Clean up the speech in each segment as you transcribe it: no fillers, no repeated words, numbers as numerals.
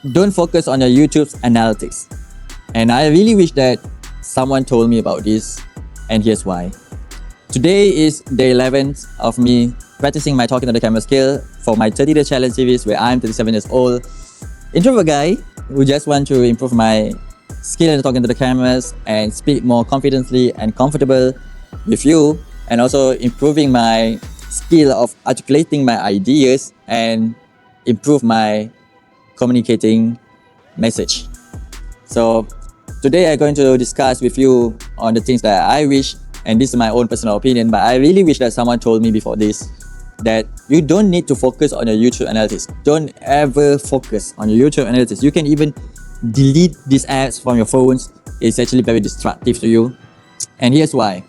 don't focus on your YouTube's analytics. And I really wish that someone told me about this, and here's why. Today is day 11 of me practicing my talking to the camera skill for my 30-day challenge series where I'm 37 years old, introvert guy who just want to improve my skill in talking to the cameras and speak more confidently and comfortable with you, and also improving my skill of articulating my ideas and improve my communicating message. So today I'm going to discuss with you on the things that I wish, and this is my own personal opinion, but I really wish that someone told me before this that you don't need to focus on your YouTube analytics. Don't ever focus on your YouTube analytics. You can even delete these ads from your phones. It's actually very destructive to you. And here's why.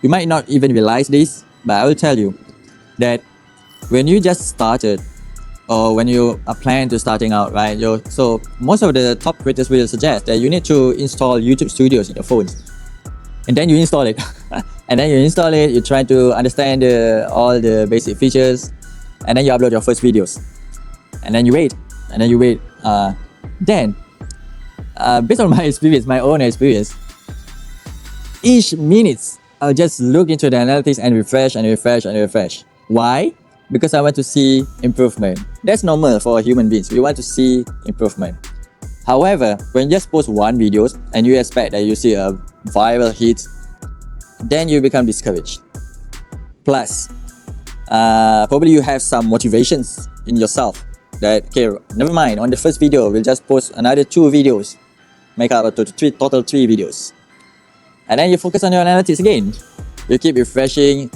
You might not even realize this, but I will tell you that when you just started, or when you are planning to starting out, right? So most of the top creators will suggest that you need to install YouTube Studios in your phones. And then you install it. And then you install it, you try to understand all the basic features, and then you upload your first videos. And then you wait. Then, based on my experience, my own experience, each minute I'll just look into the analytics and refresh. Why? Because I want to see improvement. That's normal for human beings. We want to see improvement. However, when you just post one video and you expect that you see a viral hit, then you become discouraged. Plus, probably you have some motivations in yourself that, okay, never mind, on the first video, we'll just post another 2 videos, make up a total 3 videos. And then you focus on your analytics again. You keep refreshing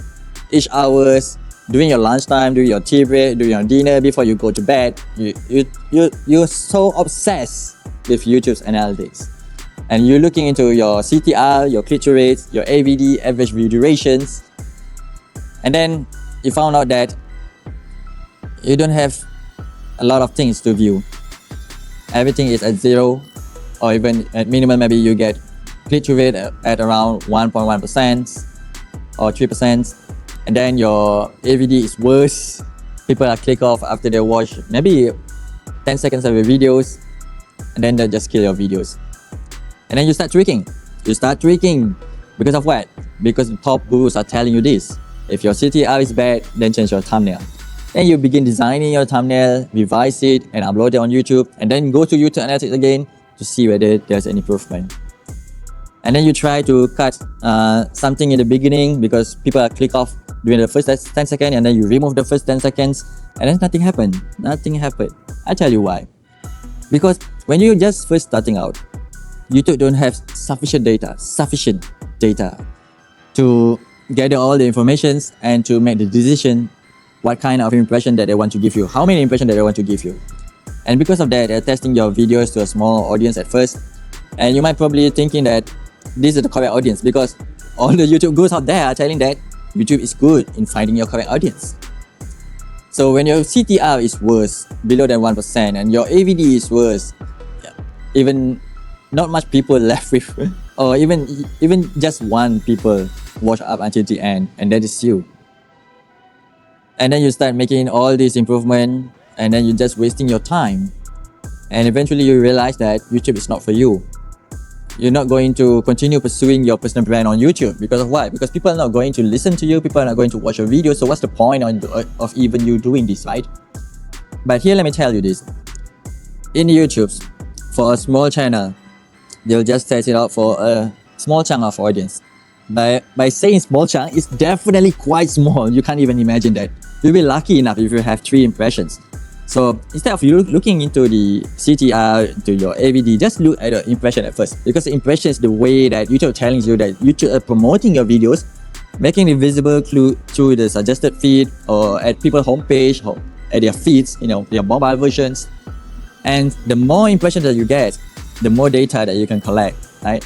each hours, during your lunchtime, during your tea break, during your dinner, before you go to bed. You're so obsessed with YouTube's analytics. And you're looking into your CTR, your click-through rates, your AVD, average view durations. And then you found out that you don't have a lot of things to view. Everything is at 0, or even at minimum, maybe you get click-through rate at around 1.1% or 3%. And then your AVD is worse. People are click off after they watch maybe 10 seconds of your videos, and then they just kill your videos. And then you start tweaking. Because of what? Because the top gurus are telling you this. If your CTR is bad, then change your thumbnail. Then you begin designing your thumbnail, revise it, and upload it on YouTube, and then go to YouTube Analytics again to see whether there's an improvement. And then you try to cut something in the beginning because people are click off during the first 10 seconds, and then you remove the first 10 seconds, and then nothing happened. I tell you why. Because when you're just first starting out, YouTube don't have sufficient data to gather all the informations and to make the decision what kind of impression that they want to give you, how many impressions that they want to give you. And because of that, they're testing your videos to a small audience at first. And you might probably thinking that this is the correct audience because all the YouTube gurus out there are telling that YouTube is good in finding your correct audience. So when your CTR is worse, below than 1%, and your AVD is worse, even not much people left with, or even just one people watch up until the end, and that is you. And then you start making all this improvement, and then you're just wasting your time. And eventually you realize that YouTube is not for you. You're not going to continue pursuing your personal brand on YouTube. Because of what? Because people are not going to listen to you, people are not going to watch your videos, so what's the point of even you doing this, right? But here, let me tell you this. In YouTube, for a small channel, they'll just test it out for a small chunk of audience. By saying small chunk, it's definitely quite small. You can't even imagine that. You'll be lucky enough if you have 3 impressions. So instead of you looking into the CTR, to your AVD, just look at the impression at first. Because the impression is the way that YouTube telling you that YouTube are promoting your videos, making it visible through the suggested feed or at people's homepage or at their feeds, their mobile versions. And the more impressions that you get, the more data that you can collect, right?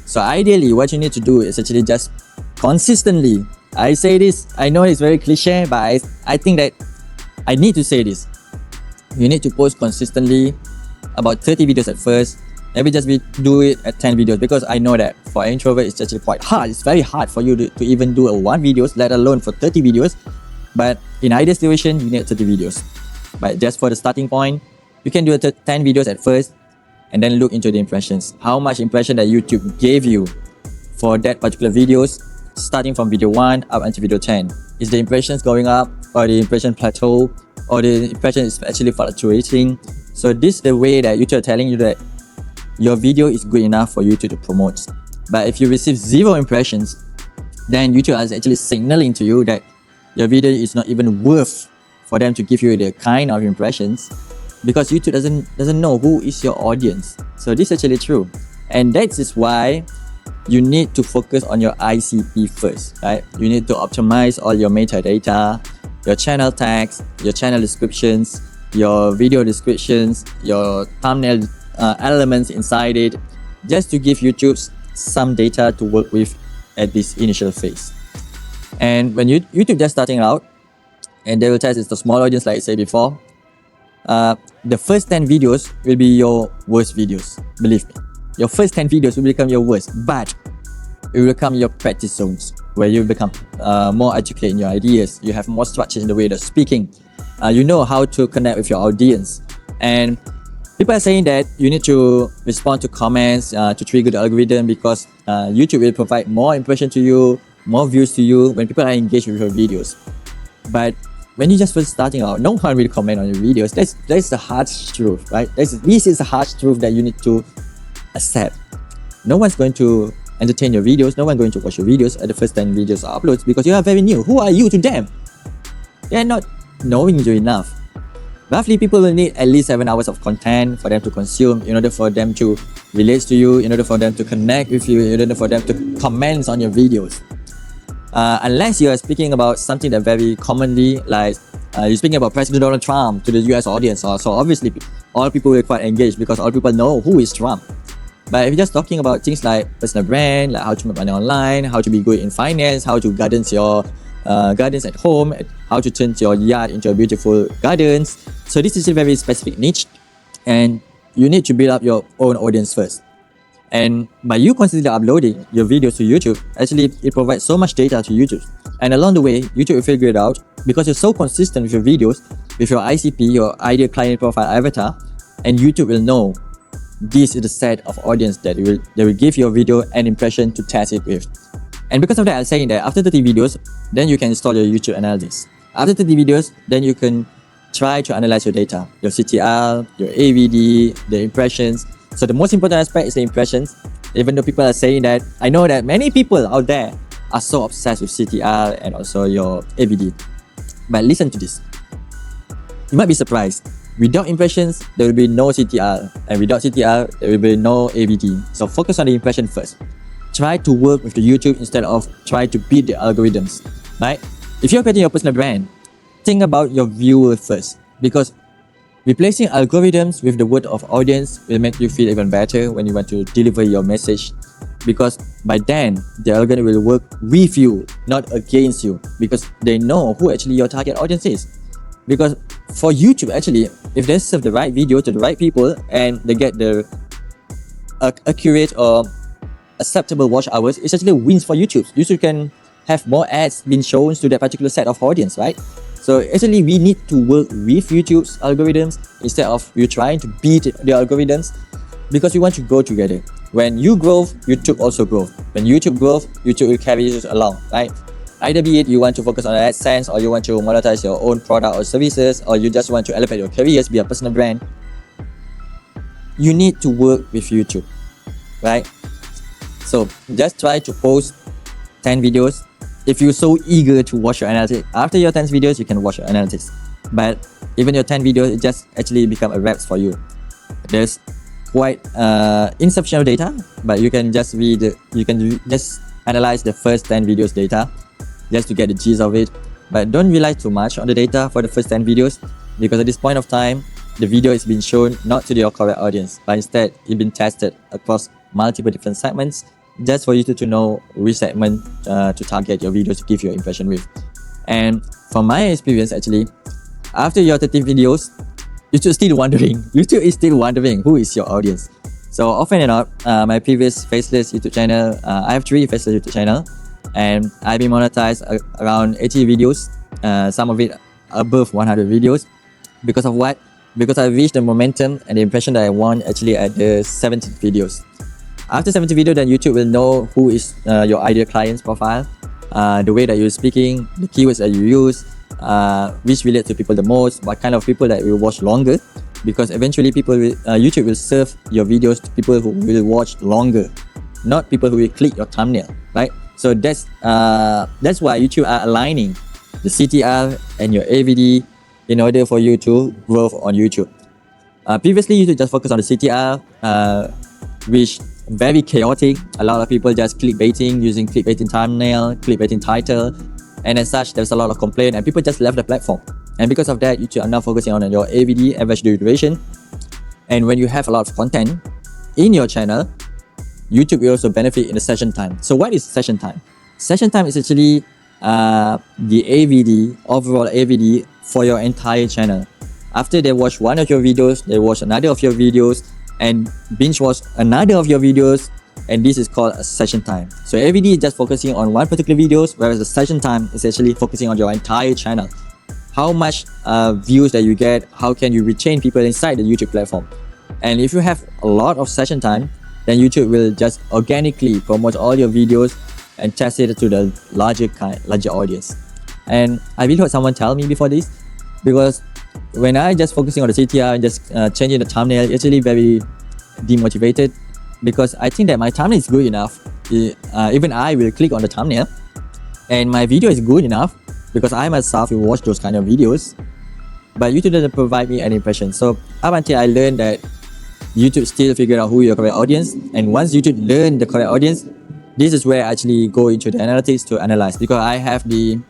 So ideally, what you need to do is actually just consistently. I say this, I know it's very cliche, but I think that I need to say this. You need to post consistently, about 30 videos at first. Maybe just do it at 10 videos, because I know that for an introvert it's actually quite hard. It's very hard for you to even do 1 videos, let alone for 30 videos. But in ideal situation, you need 30 videos. But just for the starting point, You can do 10 videos at first and then look into the impressions. How much impression that YouTube gave you for that particular videos, starting from video 1 up until video 10. Is the impressions going up, or the impression plateau, or the impression is actually fluctuating? So this is the way that YouTube are telling you that your video is good enough for YouTube to promote. But if you receive 0 impressions, then YouTube is actually signaling to you that your video is not even worth for them to give you the kind of impressions, because YouTube doesn't know who is your audience. So this is actually true, and that is why you need to focus on your ICP first, right? You need to optimize all your metadata, your channel tags, your channel descriptions, your video descriptions, your thumbnail elements inside it, just to give YouTube some data to work with at this initial phase. And when YouTube just starting out, and they will test it's the small audience, like I said before, the first 10 videos will be your worst videos. Believe me, your first 10 videos will become your worst, but it will become your practice zones, where you become more articulate in your ideas. You have more structure in the way of speaking. You know how to connect with your audience. And people are saying that you need to respond to comments to trigger the algorithm, because YouTube will provide more impression to you, more views to you when people are engaged with your videos. But when you're just first starting out, no one will comment on your videos. That's the harsh truth, right? This is the harsh truth that you need to accept. No one's going to entertain your videos. No one's going to watch your videos at the first 10 videos are uploads, because you are very new. Who are you to them? They're not knowing you enough. Roughly, people will need at least 7 hours of content for them to consume, in order for them to relate to you, in order for them to connect with you, in order for them to comment on your videos. Unless you are speaking about something that very commonly, like you're speaking about President Donald Trump to the US audience, so obviously all people will be quite engaged, because all people know who is Trump. But if you're just talking about things like personal brand, like how to make money online, how to be good in finance, how to gardens your gardens at home, how to turn your yard into a beautiful gardens. So this is a very specific niche, and you need to build up your own audience first. And by you constantly uploading your videos to YouTube, actually it provides so much data to YouTube. And along the way, YouTube will figure it out, because you're so consistent with your videos, with your ICP, your ideal client profile avatar, and YouTube will know this is the set of audience that they will give your video an impression to test it with. And because of that, I'm saying that after 30 videos, then you can install your YouTube analytics. After 30 videos, then you can try to analyze your data, your CTR, your AVD, the impressions. So the most important aspect is the impressions. Even though people are saying that, I know that many people out there are so obsessed with CTR and also your AVD. But listen to this. You might be surprised. Without impressions, there will be no CTR. And without CTR, there will be no AVD. So focus on the impression first. Try to work with the YouTube instead of try to beat the algorithms, right? If you're creating your personal brand, think about your viewer first, because replacing algorithms with the word of audience will make you feel even better when you want to deliver your message, because by then the algorithm will work with you, not against you, because they know who actually your target audience is. Because for YouTube, actually, if they serve the right video to the right people and they get the accurate or acceptable watch hours, it actually wins for YouTube. YouTube can have more ads being shown to that particular set of audience, right? So actually, we need to work with YouTube's algorithms instead of you trying to beat the algorithms, because we want to grow together. When you grow, YouTube also grows. When YouTube grows, YouTube will carry you along, right? Either be it you want to focus on AdSense, or you want to monetize your own product or services, or you just want to elevate your careers, be a personal brand. You need to work with YouTube, right? So just try to post 10 videos. If you're so eager to watch your analytics, after your 10 videos, you can watch your analytics. But even your 10 videos, it just actually become a reps for you. There's quite insufficient data, but you can just just analyze the first 10 videos data just to get the gist of it. But don't rely too much on the data for the first 10 videos, because at this point of time, the video is being shown not to your correct audience, but instead it's been tested across multiple different segments, just for you to know which segment to target your videos to give your impression with. And from my experience, actually, after your 30 videos, YouTube is still wondering who is your audience. So often enough, my previous faceless YouTube channel, I have 3 faceless YouTube channel, and I've been monetized around 80 videos, some of it above 100 videos. Because of what? because I reached the momentum and the impression that I want actually at the 70 videos. After 70 video, then YouTube will know who is your ideal client's profile, the way that you're speaking, the keywords that you use, which relate to people the most, what kind of people that will watch longer, because eventually YouTube will serve your videos to people who will watch longer, not people who will click your thumbnail, right? So that's why YouTube are aligning the CTR and your AVD in order for you to grow on YouTube. Previously, YouTube just focused on the CTR, which very chaotic. A lot of people just clickbaiting, using clickbaiting thumbnail, clickbaiting title, and as such, there's a lot of complaint and people just left the platform. And because of that, YouTube are now focusing on your AVD, average duration. And when you have a lot of content in your channel, YouTube will also benefit in the session time. So what is session time? Session time is actually the AVD, overall AVD for your entire channel. After they watch one of your videos, they watch another of your videos and binge watch another of your videos, and this is called a session time. So AVD is just focusing on one particular videos, whereas the session time is actually focusing on your entire channel. How much views that you get, how can you retain people inside the YouTube platform. And if you have a lot of session time, then YouTube will just organically promote all your videos and test it to the larger audience. And I really heard someone tell me before this, because when I just focusing on the CTR and just changing the thumbnail, it's actually very demotivated, because I think that my thumbnail is good enough. Even I will click on the thumbnail, and my video is good enough because I myself will watch those kind of videos, but YouTube doesn't provide me any impression. So up until I learned that YouTube still figure out who your correct audience, and once YouTube learn the correct audience, this is where I actually go into the analytics to analyze, because I have the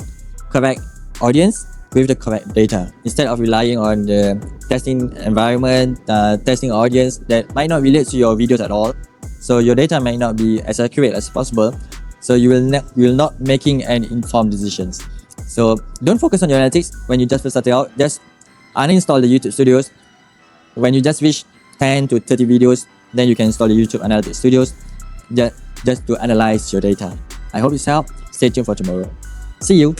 correct audience with the correct data, instead of relying on the testing environment, testing audience that might not relate to your videos at all. So your data might not be as accurate as possible. So you will not making any informed decisions. So don't focus on your analytics when you just first start out. Just uninstall the YouTube Studios. When you just reach 10 to 30 videos, then you can install the YouTube Analytics Studios just to analyze your data. I hope this helped. Stay tuned for tomorrow. See you.